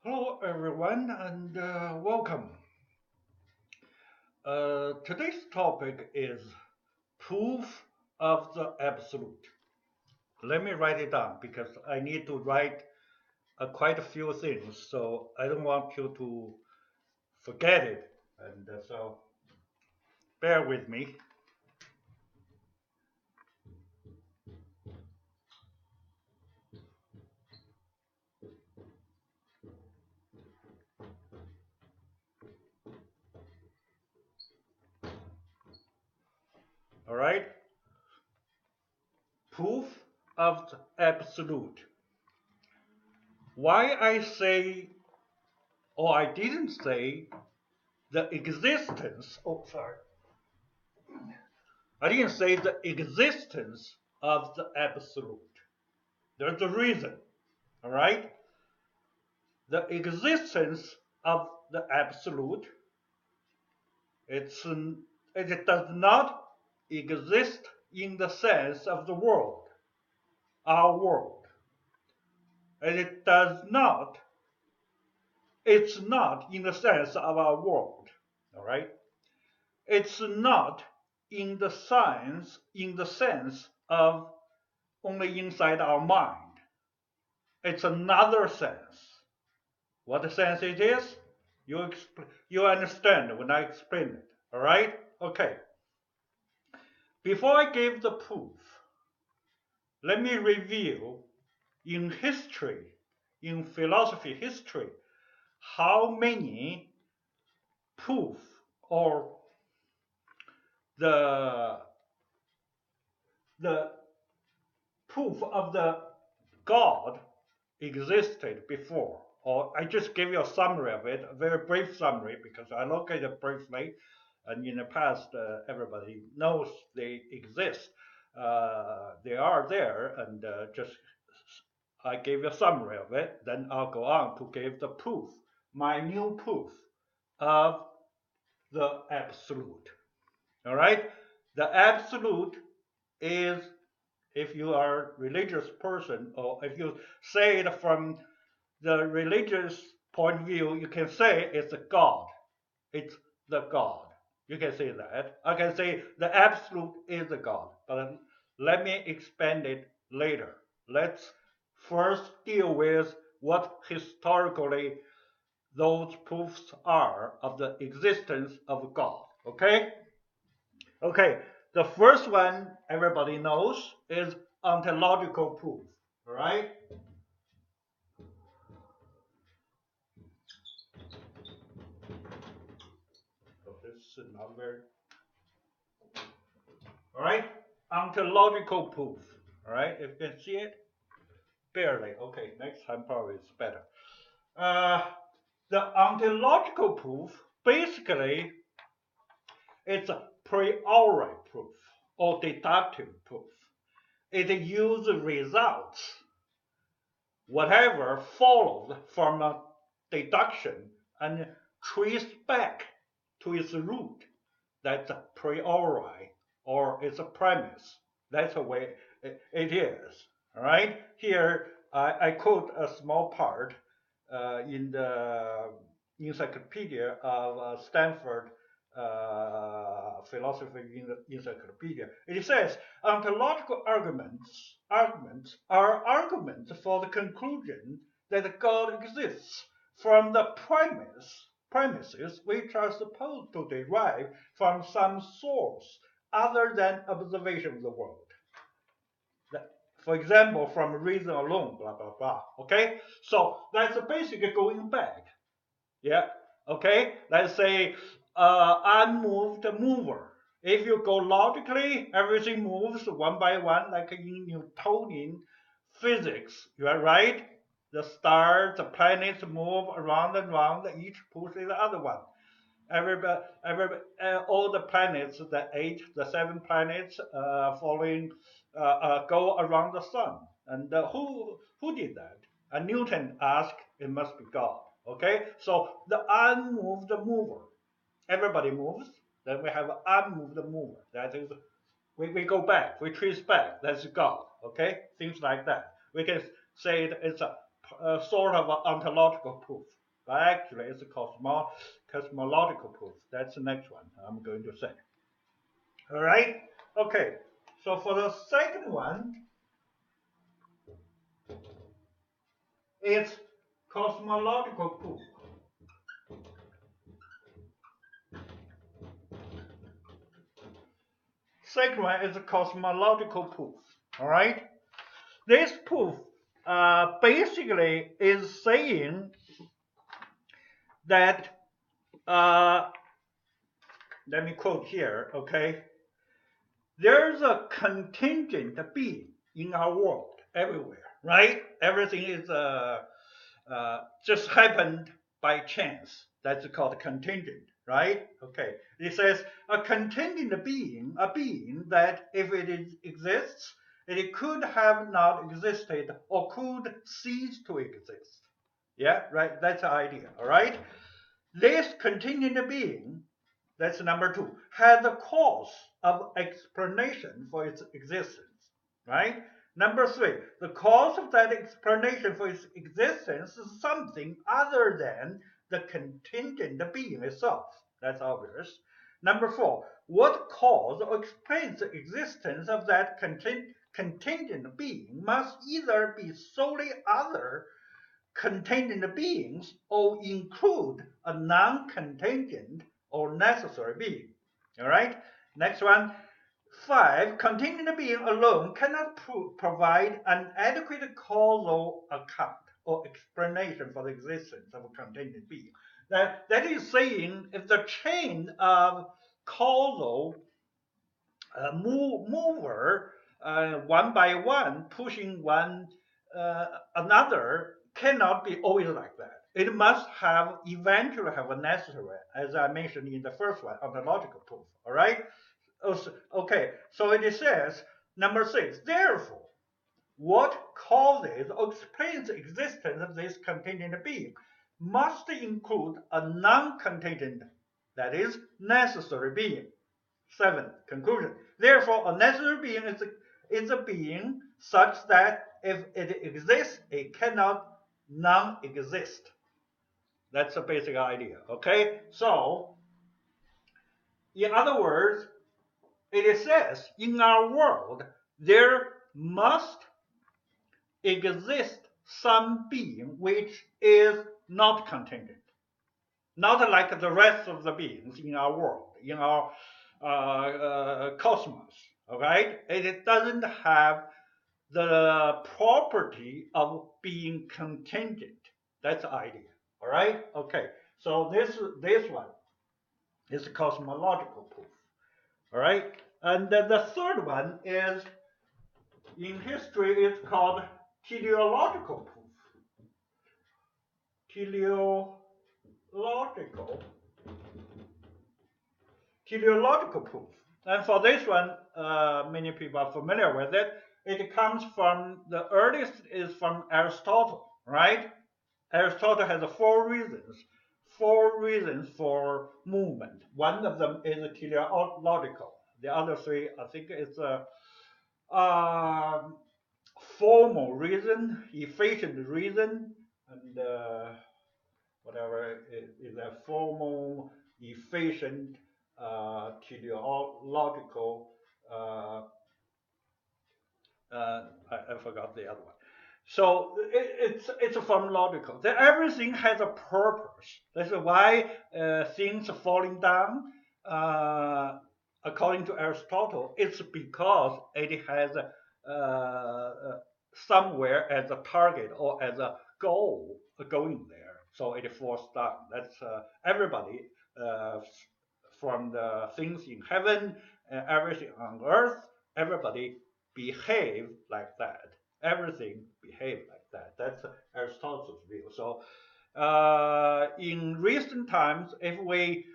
Hello, everyone, and welcome. Today's topic is proof of the absolute. Let me write it down because I need to write quite a few things, so I don't want you to forget it. And so bear with me. All right? Proof of the absolute. Why I say, or I didn't say, the existence, oh, sorry. I didn't say the existence of the absolute. There's a reason, all right? The existence of the absolute, it's, it does not exist in the sense of the world, our world. And it's not in the sense of our world, all right? It's not in the sense of only inside our mind. It's another sense. What sense it is, you understand when I explain it. All right? Okay. Before I give the proof, let me review in history, in philosophy history, how many proof or the the proof of the God existed before. Or I just give you a summary of it, a very brief summary, because I look at it briefly, and in the past, everybody knows they exist. They are there, and just I gave you a summary of it. Then I'll go on to give the proof, my new proof of the absolute. All right, the absolute is, if you are a religious person, or if you say it from the religious point of view, you can say it's a God. It's the God. You can say that. I can say the absolute is the God. But let me expand it later. Let's first deal with what historically those proofs are of the existence of God. Okay? Okay. The first one everybody knows is ontological proof. All right? So this is not very. All right? Ontological proof. All right? If you can see it, barely. Okay, next time probably it's better. Uh, the ontological proof basically it's a priori proof or deductive proof. It uses results, whatever followed from a deduction, and trace back to its root. That's a priori or it's a premise. That's the way it is. All right. Here I quote a small part in the encyclopedia of Stanford philosophy encyclopedia. It says ontological arguments are arguments for the conclusion that God exists from the premises which are supposed to derive from some source other than observation of the world. For example, from reason alone, blah blah blah. Okay, so that's basically going back. Yeah. Okay. Let's say unmoved mover. If you go logically, everything moves one by one, like in Newtonian physics. You are right. The stars, the planets move around and around, each pushes the other one. All the planets, the seven planets, following, go around the sun. And who did that? And Newton asked, it must be God. Okay, so the unmoved mover. Everybody moves. Then we have unmoved mover. That is, we go back, we trace back. That's God. Okay, things like that. We can say it's a sort of an ontological proof, but actually it's a cosmological proof. That's the next one I'm going to say. All right. Okay. So for the second one, it's cosmological proof. Second one is a cosmological proof. All right. This proof basically is saying that, let me quote here, okay? There's a contingent being in our world everywhere, right? Everything is just happened by chance. That's called contingent, right? Okay. It says a contingent being, a being that if it exists, it could have not existed or could cease to exist. Yeah, right? That's the idea, all right? This contingent being, that's number two, has a cause of explanation for its existence, right? Number three, the cause of that explanation for its existence is something other than the contingent being itself. That's obvious. Number four, what cause or explains the existence of that contingent being must either be solely other contingent beings or include a non-contingent or necessary being. All right. Next one. 5. Contingent being alone cannot provide an adequate causal account or explanation for the existence of a contingent being. That is saying if the chain of causal mover one by one pushing one another cannot be always like that. It must have eventually have a necessary, as I mentioned in the first one, ontological proof. All right. Okay. So it says number 6. Therefore, what causes or explains the existence of this contingent being must include a non-contingent, that is, necessary being. 7. Conclusion. Therefore, a necessary being is a being such that if it exists, it cannot non-exist. That's the basic idea. Okay? So, in other words, it says in our world, there must exist some being which is not contingent. Not like the rest of the beings in our world, in our cosmos. All right? It doesn't have the property of being contingent. That's the idea. All right? Okay. So this one is a cosmological proof. All right? And then the third one is, in history, it's called teleological proof. Teleological proof. And for this one, many people are familiar with it. It comes from, the earliest is from Aristotle, right? Aristotle has 4 reasons for movement. One of them is teleological. The other 3, I think it's a formal reason, efficient reason, and whatever is a formal, efficient, teleological. I forgot the other one. So it's a phenomenological. Everything has a purpose. That's why things are falling down. According to Aristotle, it's because it has somewhere as a target or as a goal going there, so it falls down. That's everybody, from the things in heaven, everything on earth, everybody behave like that. Everything behave like that. That's Aristotle's view. So in recent times, if we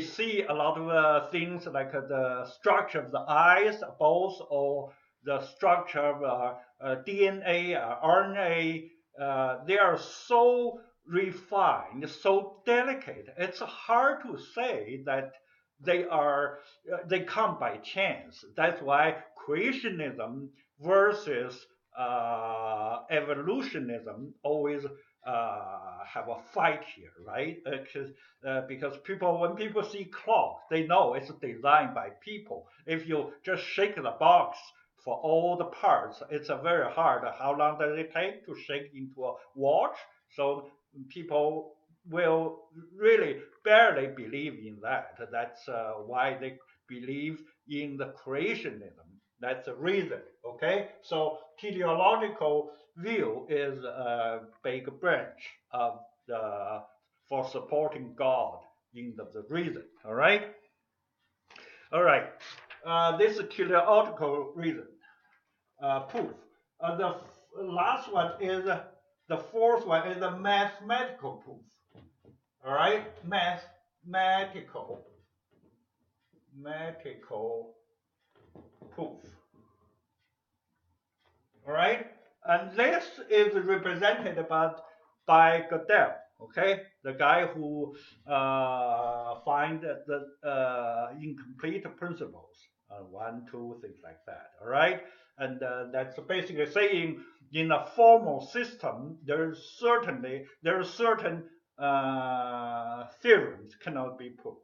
see a lot of things like the structure of the eyes, both, or the structure of DNA, RNA, they are so refined, so delicate. It's hard to say that they come by chance. That's why creationism versus evolutionism always have a fight here, right? Because when people see clock, they know it's designed by people. If you just shake the box for all the parts, it's a very hard. How long does it take to shake into a watch? So people will really barely believe in that. That's why they believe in the creationism. That's the reason. Okay, so teleological view is a big branch of the for supporting God in the reason. All right. This is teleological reason proof. The last one is the fourth one is the mathematical proof. All right, mathematical proof. All right, and this is represented by Gödel. Okay, the guy who find the incomplete principles, 1, 2, things like that. All right, and that's basically saying in a formal system there are certain theorems cannot be proved.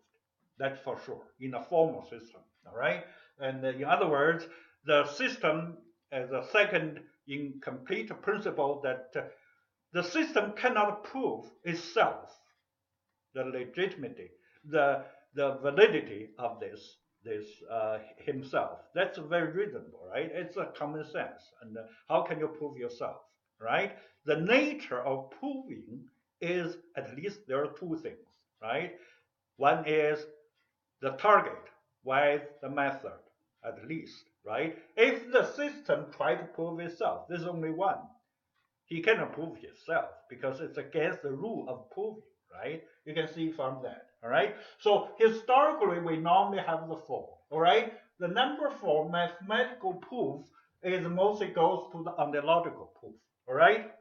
That's for sure in a formal system. All right, and in other words, the system as a second incomplete principle that the system cannot prove itself the legitimacy, the validity of this himself. That's very reasonable, right? It's a common sense. And how can you prove yourself, right? The nature of proving is at least there are two things, right? One is the target, with the method, at least, right? If the system tries to prove itself, there's only one. He cannot prove himself because it's against the rule of proving, right? You can see from that, all right? So historically, we normally have the 4, all right? The number 4 mathematical proof is mostly goes to the ontological proof, all right?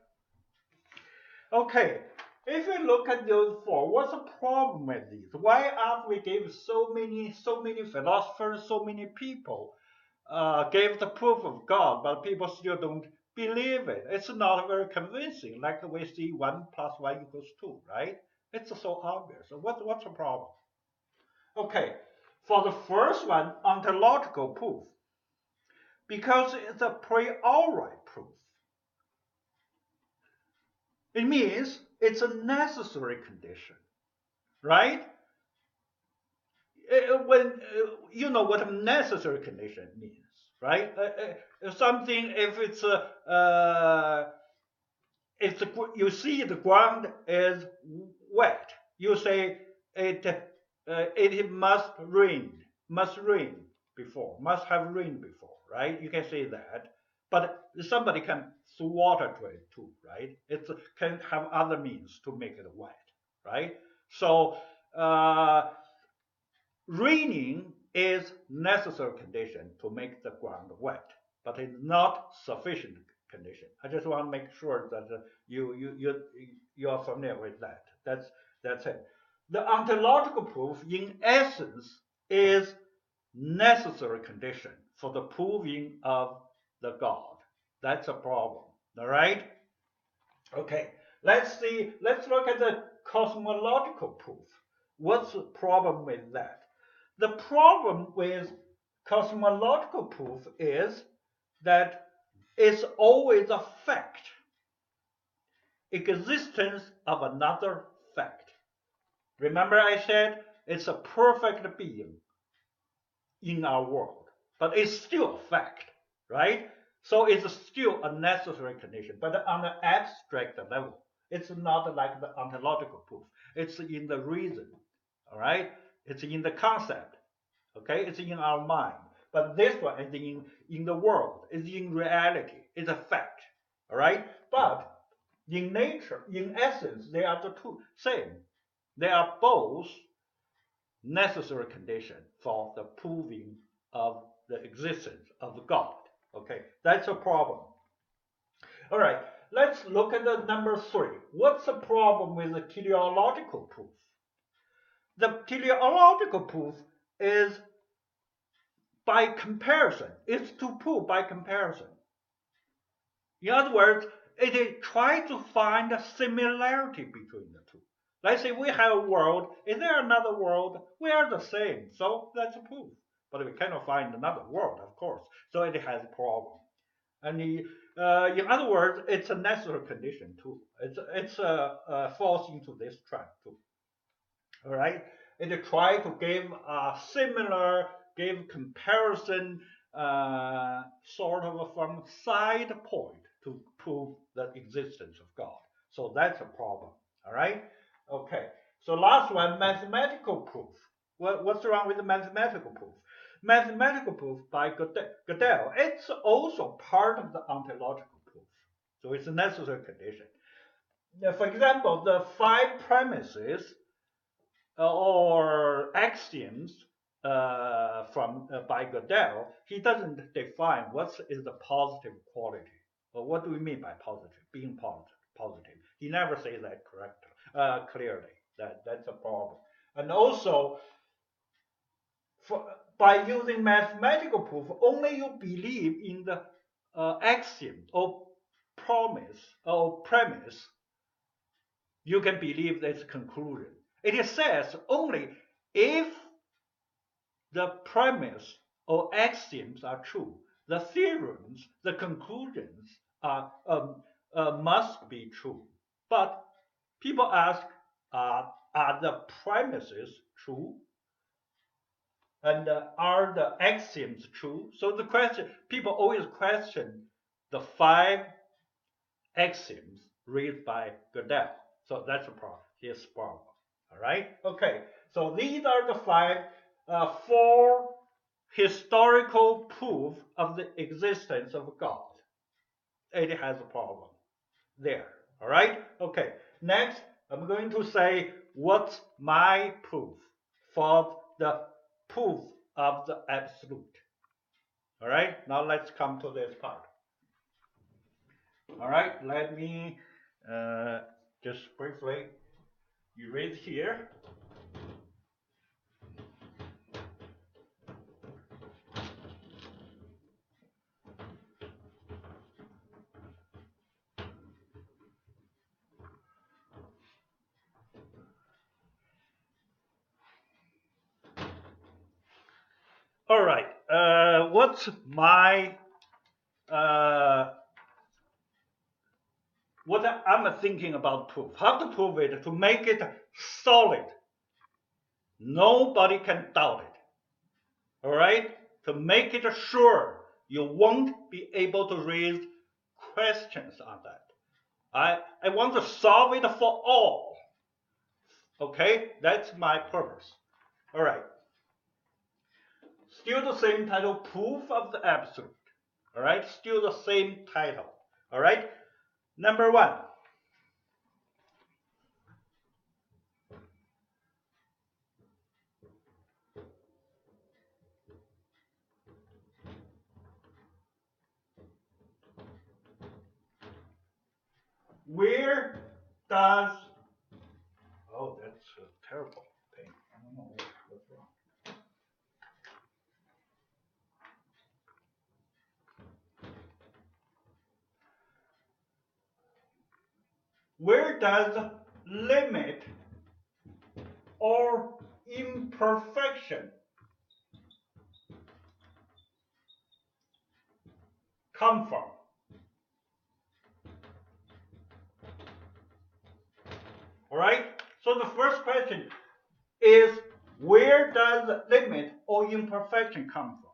Okay, if we look at those 4, what's the problem with these? Why after we gave so many philosophers, so many people gave the proof of God, but people still don't believe it? It's not very convincing, like we see 1 + 1 = 2, right? It's so obvious. So what's the problem? Okay, for the first one, ontological proof, because it's a priori proof. It means it's a necessary condition, right? When you know what a necessary condition means, right? Something if it's you see the ground is wet, you say it must rain before, must have rained before, right? You can say that, but somebody can throw water to it too, right? It can have other means to make it wet, right? So raining is necessary condition to make the ground wet, but it's not sufficient condition. I just want to make sure that you are familiar with that. That's it. The ontological proof, in essence, is necessary condition for the proving of the God. That's a problem. All right. Okay. Let's look at the cosmological proof. What's the problem with that? The problem with cosmological proof is that it's always a fact, existence of another fact. Remember I said it's a perfect being in our world, but it's still a fact, right? So it's still a necessary condition, but on an abstract level, it's not like the ontological proof. It's in the reason, all right? It's in the concept, okay? It's in our mind. But this one is in the world, is in reality, it's a fact, all right? But in nature, in essence, they are the two same. They are both necessary condition for the proving of the existence of God. Okay, that's a problem. All right, let's look at the number 3. What's the problem with the teleological proof? The teleological proof is by comparison. It's to prove by comparison. In other words, it is trying to find a similarity between the two. Let's say we have a world. Is there another world? We are the same, so that's a proof. But we cannot find another world, of course. So it has a problem. And in other words, it's a necessary condition too. It's falls into this trap too. All right, it try to give a similar, give comparison, sort of from side point to prove the existence of God. So that's a problem. All right. Okay. So last one, mathematical proof. What's wrong with the mathematical proof? Mathematical proof by Gödel, it's also part of the ontological proof. So it's a necessary condition. Now, for example, the five premises or axioms from by Gödel, he doesn't define what is the positive quality. Or what do we mean by positive? Being positive. He never says that clearly. That's a problem. And also, by using mathematical proof, only you believe in the axiom or promise or premise, you can believe this conclusion. It says only if the premise or axioms are true, the theorems, the conclusions are must be true. But people ask, are the premises true? And are the axioms true? So the question, people always question the five axioms raised by Gödel. So that's a problem. Here's a problem. All right. Okay. So these are the four historical proof of the existence of God. It has a problem there. All right. Okay. Next, I'm going to say what's my proof for the proof of the absolute. All right. Now let's come to this part. All right. Let me just briefly erase here. All right. What's my what I'm thinking about proof? How to prove it? To make it solid. Nobody can doubt it. All right. To make it sure you won't be able to raise questions on that. I want to solve it for all. Okay, that's my purpose. All right. Still the same title, proof of the absolute. All right, still the same title. All right, number one. Where does, oh, that's a terrible thing. I don't know what's wrong. Where does limit or imperfection come from? All right, so the first question is, where does limit or imperfection come from?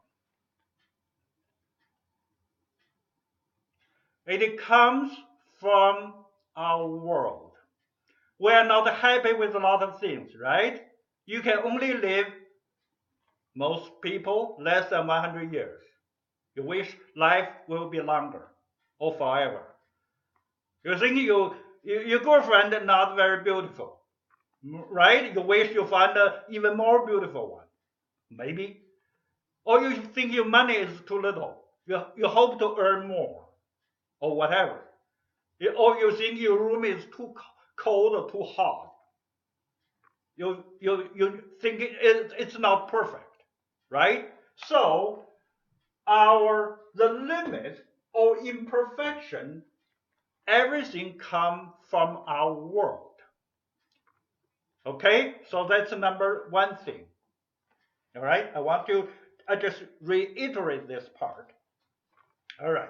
It comes from our world. We are not happy with a lot of things, right? You can only live, most people, less than 100 years. You wish life will be longer or forever. You think your girlfriend is not very beautiful, right? You wish you find an even more beautiful one, maybe. Or you think your money is too little. You hope to earn more, or whatever. Or you think your room is too cold or too hot. You think it's not perfect, right? So the limit or imperfection, everything comes from our world. Okay, so that's number one thing. All right, I just reiterate this part. All right.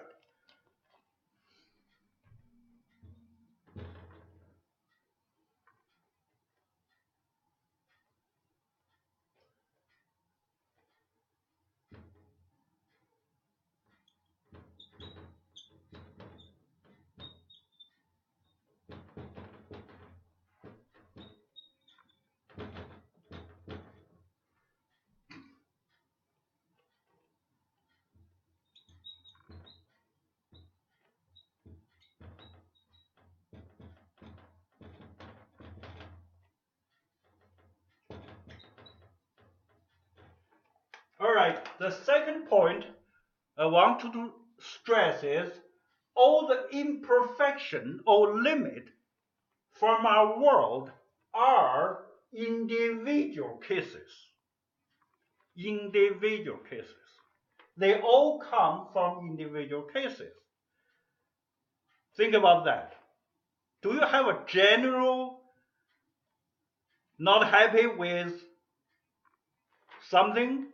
All right, the second point I want to stress is all the imperfection or limit from our world are individual cases. Individual cases. They all come from individual cases. Think about that. Do you have a general not happy with something?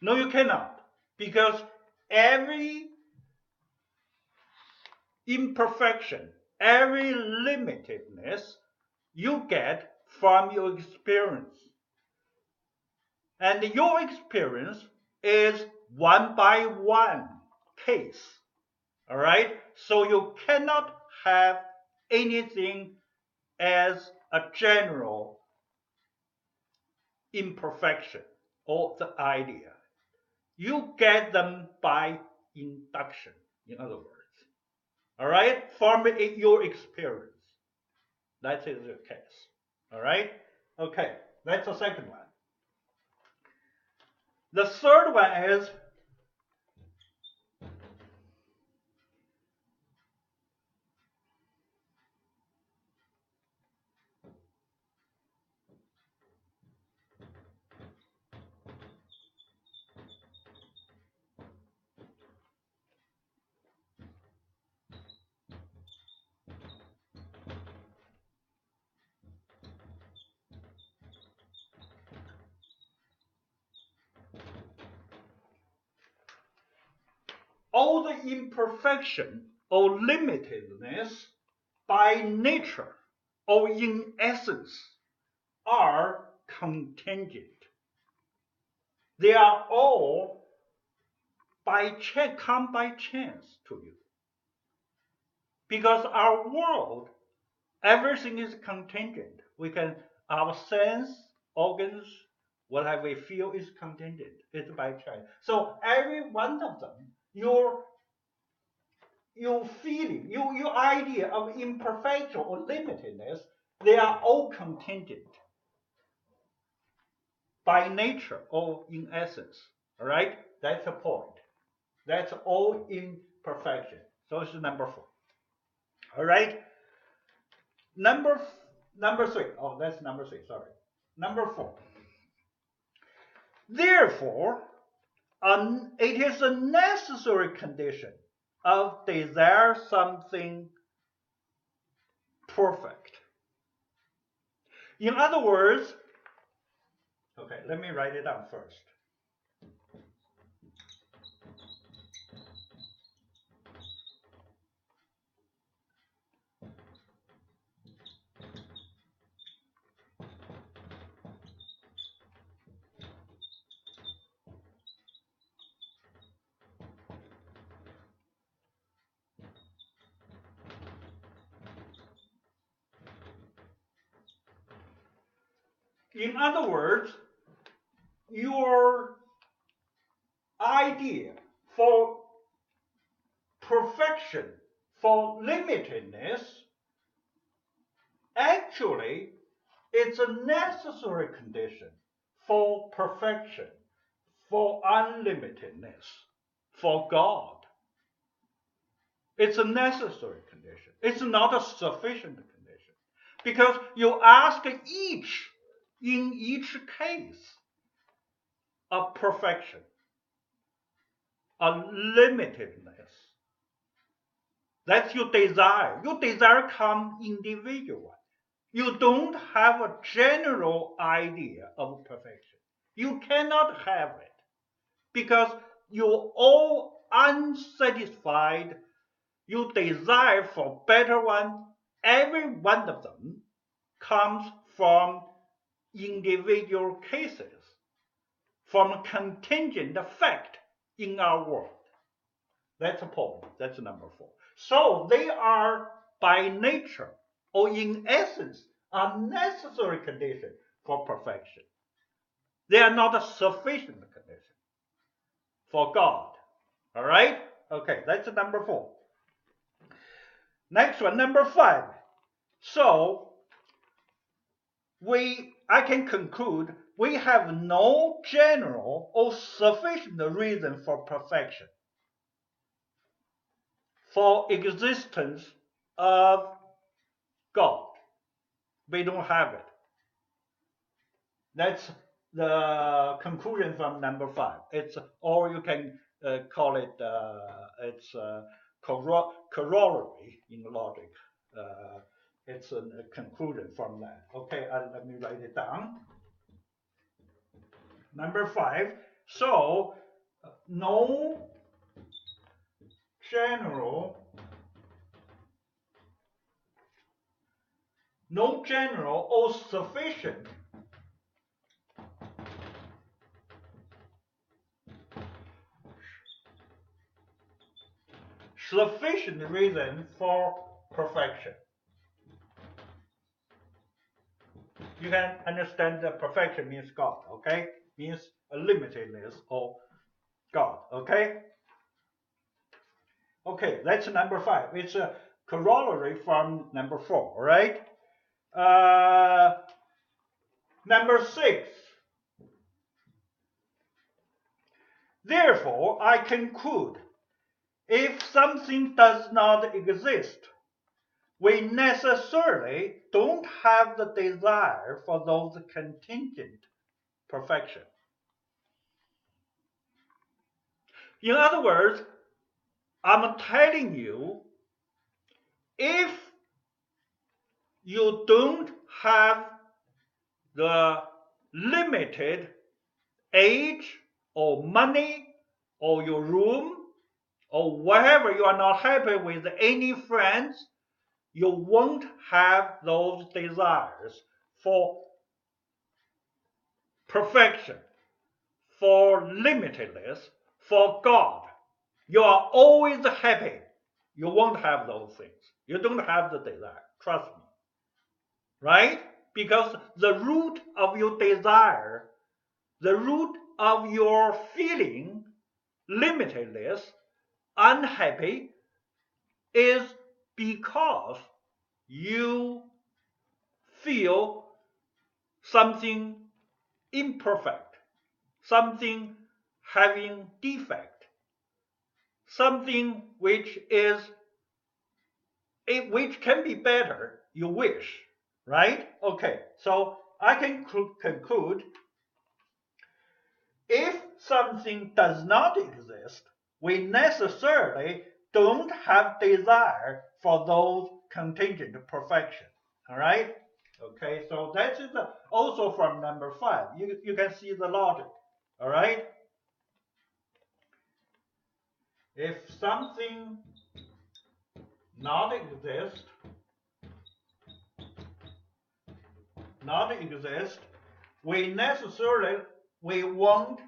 No, you cannot. Because every imperfection, every limitedness you get from your experience. And your experience is one by one case. All right? So you cannot have anything as a general imperfection or the idea. You get them by induction, in other words. All right? From your experience. That is the case. All right? Okay, that's the second one. The third one is all the imperfection or limitedness by nature or in essence are contingent. They are all come by chance to you. Because our world, everything is contingent. Our sense, organs, whatever we feel is contingent. It's by chance. So every one of them, your feeling, your idea of imperfection or limitedness, they are all contingent by nature or in essence. All right? That's the point. That's all imperfection. So it's number 4. All right? Number 3. Oh, that's number 3. Sorry. Number 4. Therefore, it is a necessary condition of desire something perfect. In other words, okay, let me write it down first. In other words, your idea for perfection, for limitedness, actually it's a necessary condition for perfection, for unlimitedness, for God. It's a necessary condition. It's not a sufficient condition. Because you ask in each case, a perfection, a limitedness, That's your desire. Your desire comes individual. You don't have a general idea of perfection. You cannot have it because you're all unsatisfied. You desire for better one. Every one of them comes from individual cases, from contingent effect in our world. That's a point. That's number 4. So they are by nature or in essence a necessary condition for perfection. They are not a sufficient condition for God. All right? Okay, that's number 4. Next one, number 5. So I can conclude we have no general or sufficient reason for perfection, for existence of God. We don't have it. That's the conclusion from number 5. It's, or you can call it, it's corollary in logic. It's a conclusion from that. Okay, let me write it down. Number 5. So no general or sufficient reason for perfection. You can understand that perfection means God, okay? Means a limitedness or God, okay? Okay, that's number 5. It's a corollary from number 4, right? Number 6. Therefore, I conclude, if something does not exist, we necessarily don't have the desire for those contingent perfection. In other words, I'm telling you, if you don't have the limited age or money or your room or whatever, you are not happy with any friends, you won't have those desires for perfection, for limitedness, for God. You are always happy. You won't have those things. You don't have the desire. Trust me. Right? Because the root of your desire, the root of your feeling limitedness, unhappy, is because you feel something imperfect, something having defect, something which can be better, you wish, right? Okay, so I can conclude, if something does not exist, we necessarily don't have desire for those contingent perfection. All right? Okay, so that is also from number 5. You can see the logic. All right? If something not exist, we necessarily won't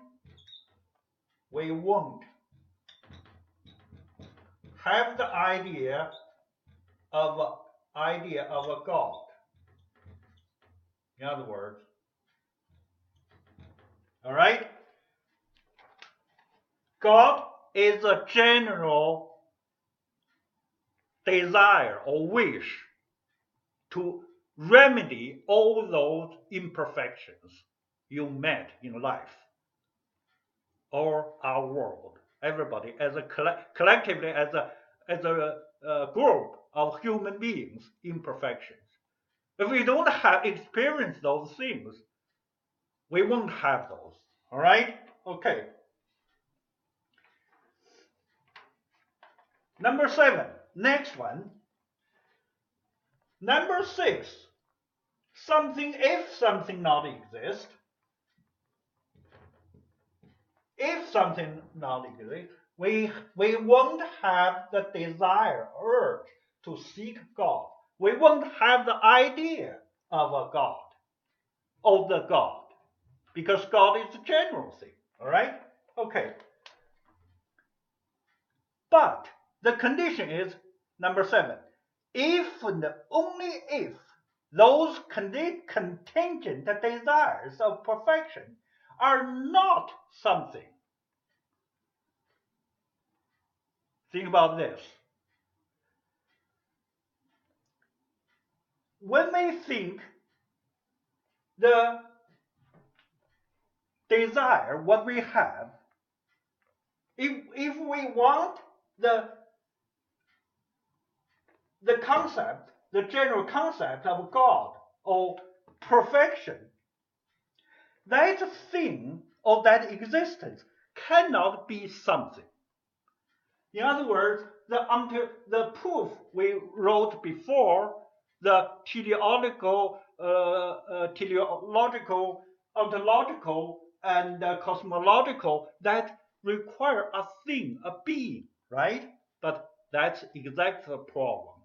have the idea of a God. In other words, all right, God is a general desire or wish to remedy all those imperfections you met in life or our world. Everybody, as a collectively, as a group of human beings, imperfections. If we don't have experienced those things, we won't have those. All right? Okay. Number 7. next one. Number 6. If something not exist, we won't have the desire, urge to seek God. We won't have the idea of a God, of the God, because God is a general thing. All right? Okay. But the condition is number 7. If and only if those contingent desires of perfection are not something. Think about this. When we think the desire, what we have, if we want the concept, the general concept of God or perfection, that thing or that existence cannot be something. In other words, the proof we wrote before, the teleological, ontological, and cosmological, that require a thing, a being, right? But that's exactly the problem.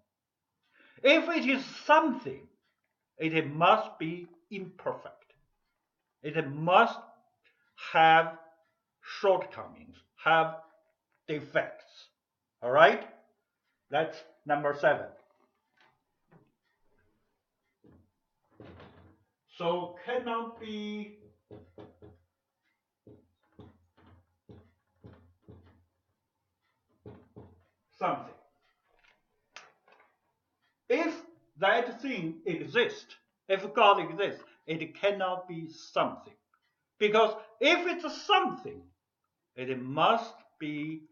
If it is something, it must be imperfect. It must have shortcomings, have defects. All right? That's number 7. So cannot be something. If that thing exists, if God exists, it cannot be something. Because if it's something, it must be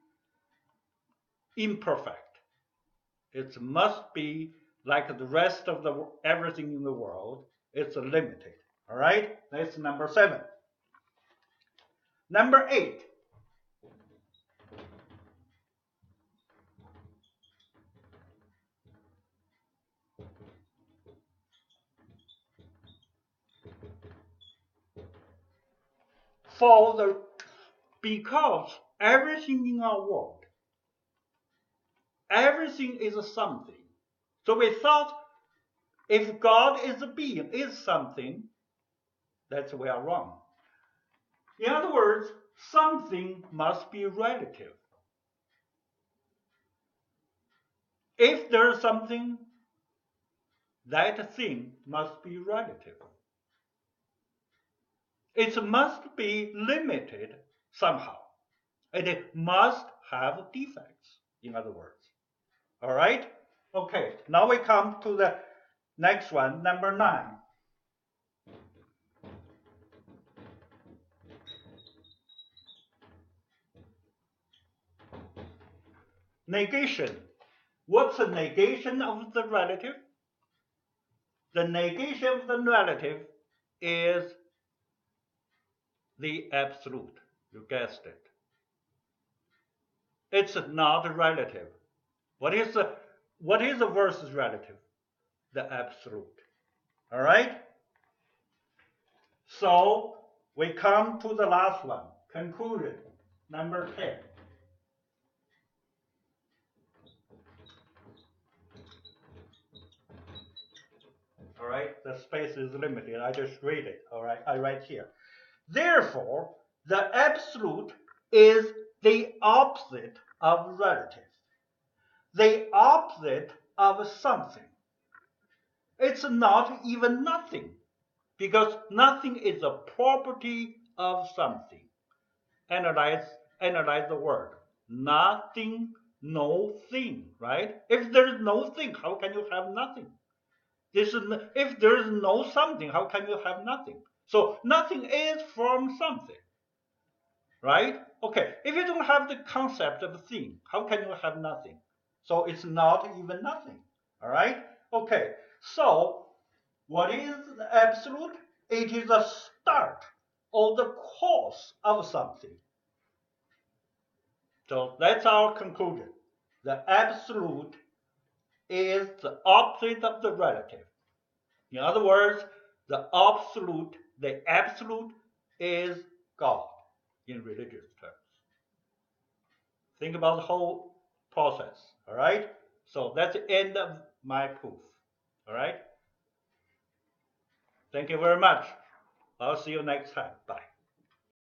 imperfect. It must be like the rest of everything in the world. It's limited. All right? That's number 7. Number 8. Because everything in our world, everything is something. So we thought if God is a being, is something, that's we are wrong. In other words, something must be relative. If there is something, that thing must be relative. It must be limited somehow. It must have defects, in other words. All right? Okay, now we come to the next one, number 9. Negation. What's the negation of the relative? The negation of the relative is the absolute. You guessed it. It's not relative. What is the versus relative? The absolute. All right? So we come to the last one. Conclusion. Number 10. All right? The space is limited. I just read it. All right? I write here. Therefore, the absolute is the opposite of relative. The opposite of something. It's not even nothing, because nothing is a property of something. Analyze the word. Nothing, no thing, right? If there is no thing, how can you have nothing? If there is no something, how can you have nothing? So nothing is from something, right? Okay, if you don't have the concept of a thing, how can you have nothing? So it's not even nothing, all right? Okay, so what is the absolute? It is a start or the cause of something. So that's our conclusion. The absolute is the opposite of the relative. In other words, the absolute is God in religious terms. Think about the whole process, all right? So that's the end of my proof, all right? Thank you very much. I'll see you next time. Bye.